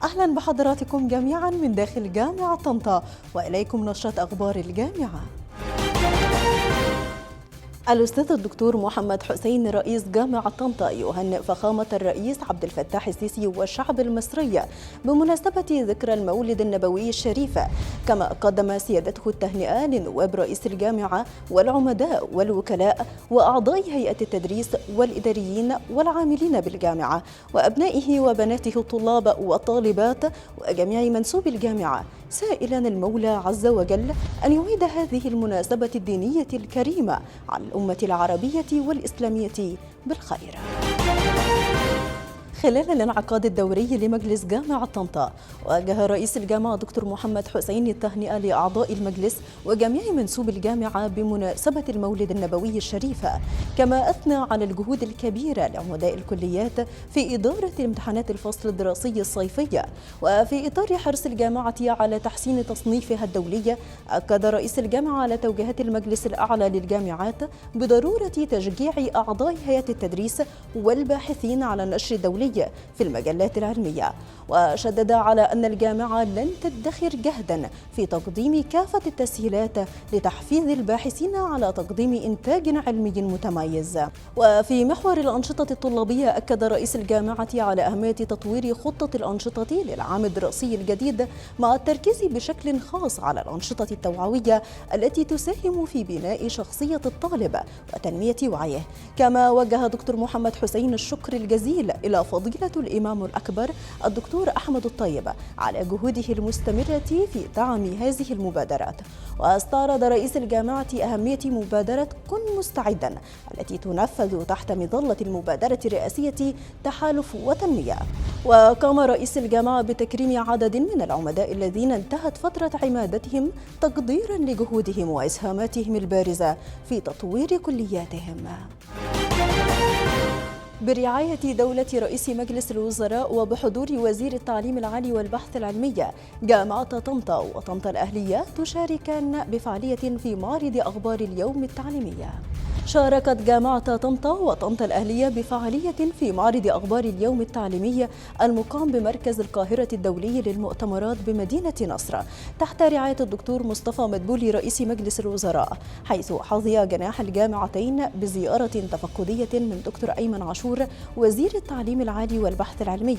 أهلا بحضراتكم جميعا من داخل جامعة طنطا، وإليكم نشرة أخبار الجامعة. الأستاذ الدكتور محمد حسين رئيس جامعة طنطا يهنئ فخامة الرئيس عبد الفتاح السيسي والشعب المصري بمناسبة ذكرى المولد النبوي الشريف، كما قدم سيادته التهنئة لنواب رئيس الجامعة والعمداء والوكلاء وأعضاء هيئة التدريس والإداريين والعاملين بالجامعة وأبنائه وبناته الطلاب والطالبات وجميع منسوبي الجامعة، سائلا المولى عز وجل أن يعيد هذه المناسبة الدينية الكريمة على الأمة العربية والإسلامية بالخير. خلال الانعقاد الدوري لمجلس جامعة طنطا، وجه رئيس الجامعة دكتور محمد حسين التهنئة لأعضاء المجلس وجميع منسوب الجامعة بمناسبة المولد النبوي الشريف، كما أثنى على الجهود الكبيرة لعمداء الكليات في إدارة امتحانات الفصل الدراسي الصيفي. وفي إطار حرص الجامعة على تحسين تصنيفها الدولي، أكد رئيس الجامعة على توجيهات المجلس الأعلى للجامعات بضرورة تشجيع أعضاء هيئة التدريس والباحثين على النشر الدولي في المجلات العلمية، وشدد على أن الجامعة لن تدخر جهدا في تقديم كافة التسهيلات لتحفيز الباحثين على تقديم إنتاج علمي متميز. وفي محور الأنشطة الطلابية، أكد رئيس الجامعة على أهمية تطوير خطة الأنشطة للعام الدراسي الجديد، مع التركيز بشكل خاص على الأنشطة التوعوية التي تساهم في بناء شخصية الطالب وتنمية وعيه. كما وجه دكتور محمد حسين الشكر الجزيل إلى فضيلة الإمام الأكبر الدكتور أحمد الطيب على جهوده المستمرة في دعم هذه المبادرات. واستعرض رئيس الجامعة أهمية مبادرة كن مستعدا التي تنفذ تحت مظلة المبادرة الرئاسية تحالف وتنمية. وقام رئيس الجامعة بتكريم عدد من العمداء الذين انتهت فترة عمادتهم تقديرا لجهودهم وإسهاماتهم البارزة في تطوير كلياتهم. برعاية دولة رئيس مجلس الوزراء وبحضور وزير التعليم العالي والبحث العلمي، جامعة طنطا وطنطا الأهلية تشاركان بفعالية في معرض أخبار اليوم التعليمية. شاركت جامعة طنطا وطنطا الأهلية بفعالية في معرض أخبار اليوم التعليمي المقام بمركز القاهرة الدولي للمؤتمرات بمدينة نصر تحت رعاية الدكتور مصطفى مدبولي رئيس مجلس الوزراء، حيث حظي جناح الجامعتين بزيارة تفقدية من دكتور أيمن عاشور وزير التعليم العالي والبحث العلمي.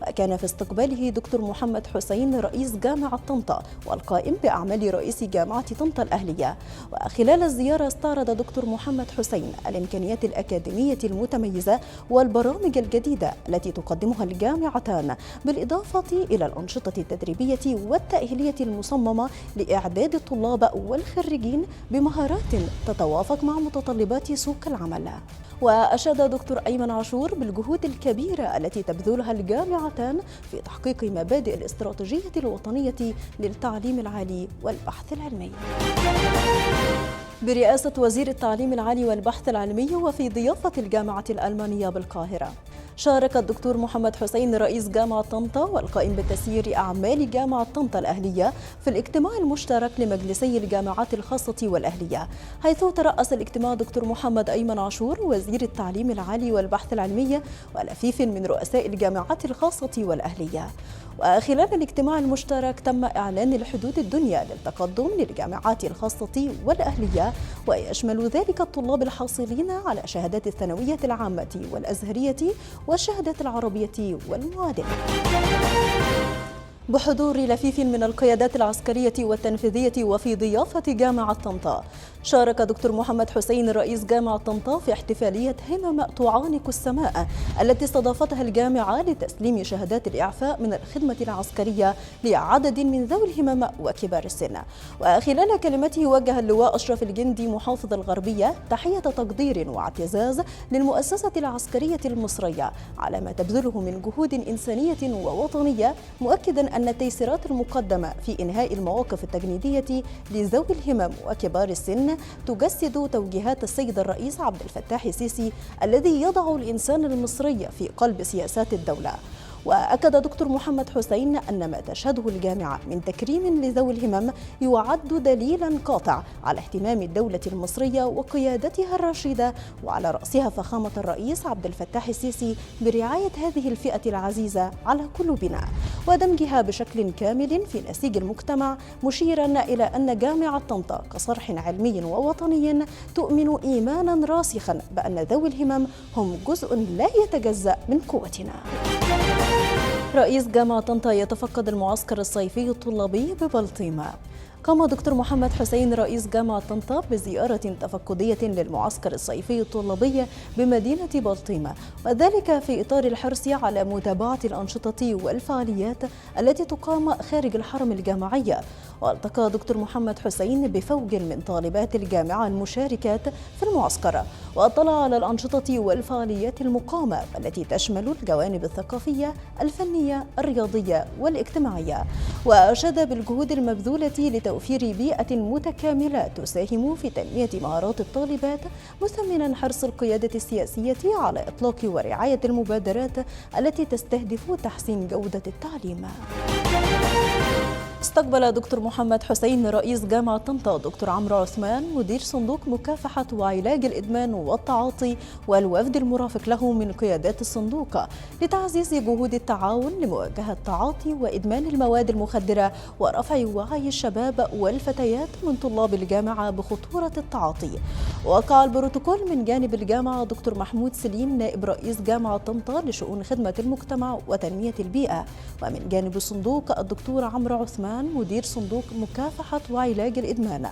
وكان في استقباله دكتور محمد حسين رئيس جامعة طنطا والقائم بأعمال رئيس جامعة طنطا الأهلية. وخلال الزيارة استعرض دكتور محمد حسين الإمكانيات الأكاديمية المتميزة والبرامج الجديدة التي تقدمها الجامعتان، بالإضافة إلى الأنشطة التدريبية والتأهيلية المصممة لإعداد الطلاب والخريجين بمهارات تتوافق مع متطلبات سوق العمل. وأشاد دكتور أيمن عاشور بالجهود الكبيرة التي تبذلها الجامعتان في تحقيق مبادئ الاستراتيجية الوطنية للتعليم العالي والبحث العلمي. برئاسة وزير التعليم العالي والبحث العلمي وفي ضيافة الجامعة الألمانية بالقاهرة، شارك الدكتور محمد حسين رئيس جامعة طنطا والقائم بتسيير أعمال جامعة طنطا الأهلية في الاجتماع المشترك لمجلسي الجامعات الخاصة والأهلية، حيث ترأس الاجتماع دكتور محمد أيمن عاشور وزير التعليم العالي والبحث العلمي ولفيف من رؤساء الجامعات الخاصة والأهلية. وخلال الاجتماع المشترك تم إعلان الحدود الدنيا للتقدم للجامعات الخاصة والأهلية، ويشمل ذلك الطلاب الحاصلين على شهادات الثانوية العامة والأزهرية والشهادات العربية والمعادلة. بحضور لفيف من القيادات العسكرية والتنفيذية وفي ضيافة جامعة طنطا، شارك دكتور محمد حسين رئيس جامعة طنطا في احتفالية همم تعانق السماء التي استضافتها الجامعة لتسليم شهادات الإعفاء من الخدمة العسكرية لعدد من ذوي الهمم وكبار السن. وخلال كلمته وجه اللواء أشرف الجندي محافظ الغربية تحية تقدير واعتزاز للمؤسسة العسكرية المصرية على ما تبذله من جهود إنسانية ووطنية، مؤكدا أن التيسيرات المقدمة في إنهاء المواقف التجنيدية لذوي الهمم وكبار السن تجسد توجيهات السيد الرئيس عبد الفتاح السيسي الذي يضع الإنسان المصري في قلب سياسات الدولة. وأكد دكتور محمد حسين أن ما تشهده الجامعة من تكريم لذوي الهمم يعد دليلا قاطع على اهتمام الدولة المصرية وقيادتها الرشيدة وعلى رأسها فخامة الرئيس عبد الفتاح السيسي برعاية هذه الفئة العزيزة على قلوبنا. ودمجها بشكل كامل في نسيج المجتمع، مشيرا إلى أن جامعة طنطا كصرح علمي ووطني تؤمن إيمانا راسخا بأن ذوي الهمم هم جزء لا يتجزأ من قوتنا. رئيس جامعة طنطا يتفقد المعسكر الصيفي الطلابي ببلطيم. قام دكتور محمد حسين رئيس جامعة طنطا بزيارة تفقدية للمعسكر الصيفي الطلابي بمدينة بلطيم، وذلك في إطار الحرص على متابعة الأنشطة والفعاليات التي تقام خارج الحرم الجامعي. والتقى دكتور محمد حسين بفوج من طالبات الجامعة المشاركات في المعسكر، واطلع على الأنشطة والفعاليات المقامة التي تشمل الجوانب الثقافية، الفنية، الرياضية والاجتماعية، وأشاد بالجهود المبذولة لتوفير بيئة متكاملة تساهم في تنمية مهارات الطالبات، مثمنا حرص القيادة السياسية على إطلاق ورعاية المبادرات التي تستهدف تحسين جودة التعليم. استقبل دكتور محمد حسين رئيس جامعة طنطا دكتور عمرو عثمان مدير صندوق مكافحة وعلاج الإدمان والتعاطي والوفد المرافق له من قيادات الصندوق لتعزيز جهود التعاون لمواجهة تعاطي وإدمان المواد المخدرة ورفع وعي الشباب والفتيات من طلاب الجامعة بخطورة التعاطي. وقع البروتوكول من جانب الجامعة دكتور محمود سليم نائب رئيس جامعة طنطا لشؤون خدمة المجتمع وتنمية البيئة، ومن جانب الصندوق الدكتور عمرو عثمان مدير صندوق مكافحة وعلاج الإدمان.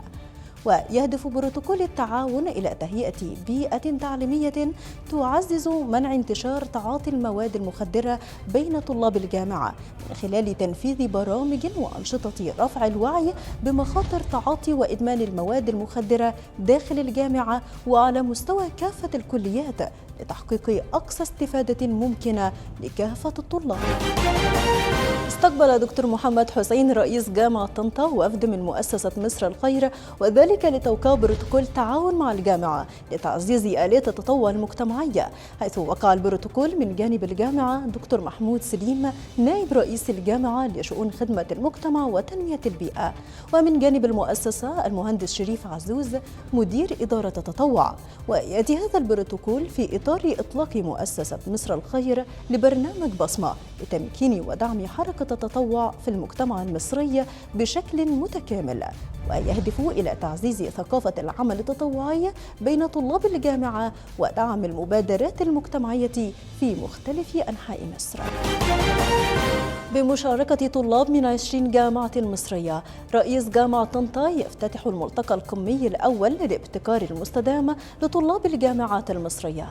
ويهدف بروتوكول التعاون إلى تهيئة بيئة تعليمية تعزز منع انتشار تعاطي المواد المخدرة بين طلاب الجامعة من خلال تنفيذ برامج وأنشطة رفع الوعي بمخاطر تعاطي وإدمان المواد المخدرة داخل الجامعة وعلى مستوى كافة الكليات لتحقيق أقصى استفادة ممكنة لكافة الطلاب. استقبل دكتور محمد حسين رئيس جامعة طنطا وفد من مؤسسة مصر الخير، وذلك لتوقيع بروتوكول تعاون مع الجامعة لتعزيز آليات التطوع المجتمعية، حيث وقع البروتوكول من جانب الجامعة دكتور محمود سليم نائب رئيس الجامعة لشؤون خدمة المجتمع وتنمية البيئة، ومن جانب المؤسسة المهندس شريف عزوز مدير إدارة التطوع. ويأتي هذا البروتوكول في إطار إطلاق مؤسسة مصر الخير لبرنامج بصمة لتمكين ودعم حركة التطوع في المجتمع المصري بشكل متكامل، ويهدف إلى تعزيز ثقافة العمل التطوعي بين طلاب الجامعة ودعم المبادرات المجتمعية في مختلف أنحاء مصر. بمشاركة طلاب من 20 جامعة مصرية، رئيس جامعة طنطا يفتتح الملتقى القمي الأول للابتكار المستدام لطلاب الجامعات المصرية.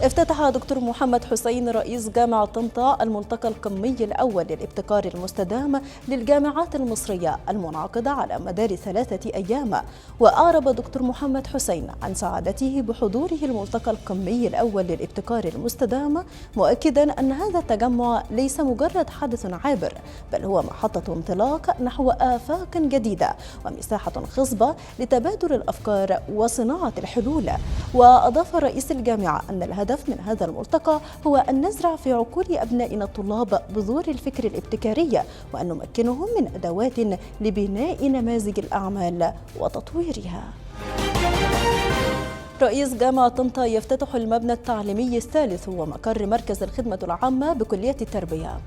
افتتح دكتور محمد حسين رئيس جامعة طنطا الملتقى القمي الأول للابتكار المستدام للجامعات المصرية المنعقد على مدار 3 أيام. وأعرب دكتور محمد حسين عن سعادته بحضوره الملتقى القمي الأول للابتكار المستدام، مؤكدا أن هذا التجمع ليس مجرد حدث عابر، بل هو محطة انطلاق نحو آفاق جديدة ومساحة خصبة لتبادل الأفكار وصناعة الحلول. وأضاف رئيس الجامعة أن الهدف من هذا الملتقى هو أن نزرع في عقول أبنائنا الطلاب بذور الفكر الابتكاري، وأن نمكنهم من أدوات لبناء نماذج الأعمال وتطويرها. رئيس جامعة طنطا يفتتح المبنى التعليمي الثالث ومقر مركز الخدمة العامة بكلية التربية.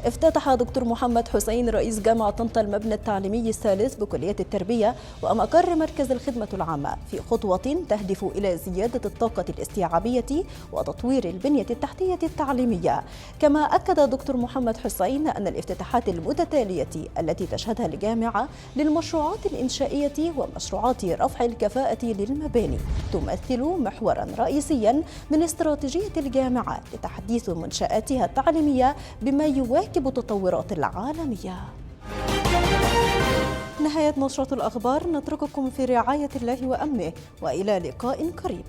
افتتح دكتور محمد حسين رئيس جامعة طنطا المبنى التعليمي الثالث بكلية التربية ومقر مركز الخدمة العامة في خطوة تهدف إلى زيادة الطاقة الاستيعابية وتطوير البنية التحتية التعليمية. كما أكد دكتور محمد حسين أن الافتتاحات المتتالية التي تشهدها الجامعة للمشروعات الإنشائية ومشروعات رفع الكفاءة للمباني تمثل محورا رئيسيا من استراتيجية الجامعة لتحديث منشآتها التعليمية بما يواكب التطورات العالمية. نهاية نشرة الأخبار، نترككم في رعاية الله وأمنه، وإلى لقاء قريب.